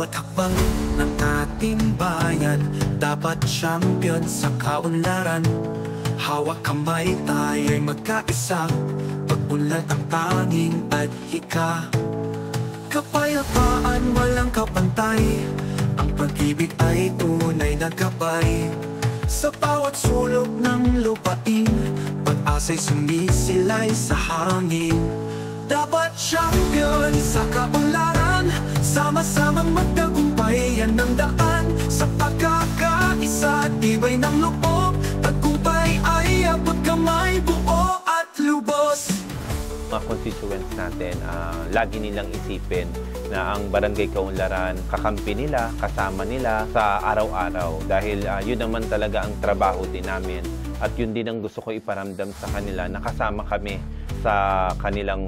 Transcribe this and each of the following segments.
bawat hakbang ng ating bayan, dapat champion sa kaunlaran. Hawak kamay tayo'y magkaisa, pag-unlad ang tanging adhika. Kapayapaan walang kapantay, ang pag-ibig ay tunay na gabay. Sa bawat sulok ng lupain, pag-asa'y sumisilay sa hangin. Dapat champion sa kaunlaran, sama-samang magtagumpay yan ang daan. Sa pagkakaisa, tibay ng loob, tagumpay ay abot kamay, buo at lubos. Mga constituents natin, lagi nilang isipin na ang Barangay Kaunlaran, kakampi nila, kasama nila sa araw-araw. Dahil yun naman talaga ang trabaho din namin. At yun din ang gusto ko iparamdam sa kanila, na kasama kami sa kanilang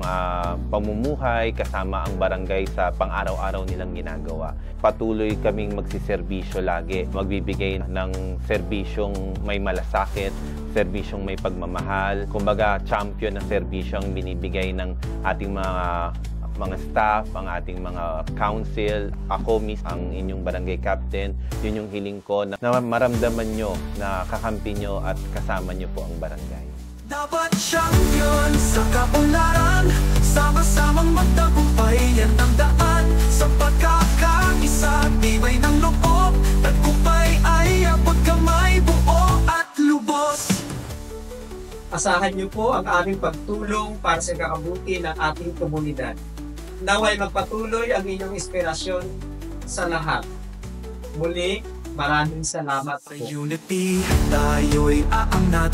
pamumuhay, kasama ang barangay sa pang-araw-araw nilang ginagawa. Patuloy kaming magsiserbisyo lagi, magbibigay ng serbisyong may malasakit, serbisyong may pagmamahal. Kumbaga, champion na serbisyo ang binibigay ng ating mga staff, ang ating mga council. Ako ang inyong barangay captain. Yun yung hiling ko, na maramdaman nyo na kakampi nyo at kasama nyo po ang barangay. Dapat champion sa kaunlaran, sama-samang magtagumpay yan ang daan. Sa pagkakaisa, tibay ng loob, tagumpay ay abot kamay, buo at lubos. Asahan niyo po ang aming pagtulong para sa kakabuti ng ating komunidad. Naway magpatuloy ang inyong inspirasyon sa lahat. Muli, maraming salamat po. Sa unity, tayo'y aangat,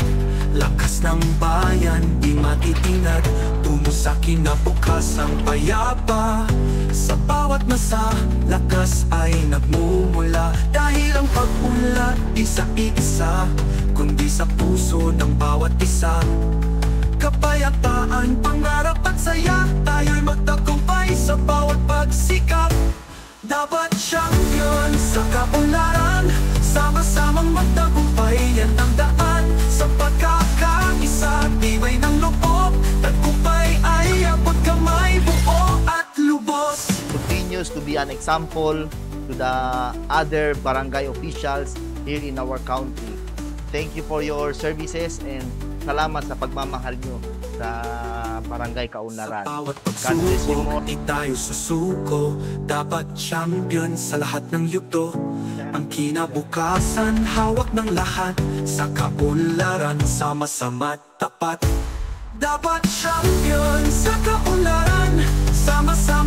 lakas ng bayan di matitinag, tungo sa kinabukasang payapa. Sa bawat masa, lakas ay nagmumula, dahil ang pag-unlad di sa iisa, kundi sa puso ng bawat isa. Kapayapaan, pangarap at saya, tayo'y magtagumpay sa bawat pagsikap. Dapat champion sa kaunlaran, sama-samang magtagumpay yan ang daan. Sa pagkakaisa, tibay ng loob, tagumpay ay abot kamay, buo at lubos. Continues to be an example to the other barangay officials here in our county. Thank you for your services and salamat sa pagmamahal nyo sa Barangay Kaunlaran. Sa bawat pagsuko, di tayo susuko, dapat champion sa lahat ng yugto. Ang kinabukasan, hawak ng lahat, sa kaunlaran, sama-sama tapat. Dapat champion sa kaunlaran, sama-sama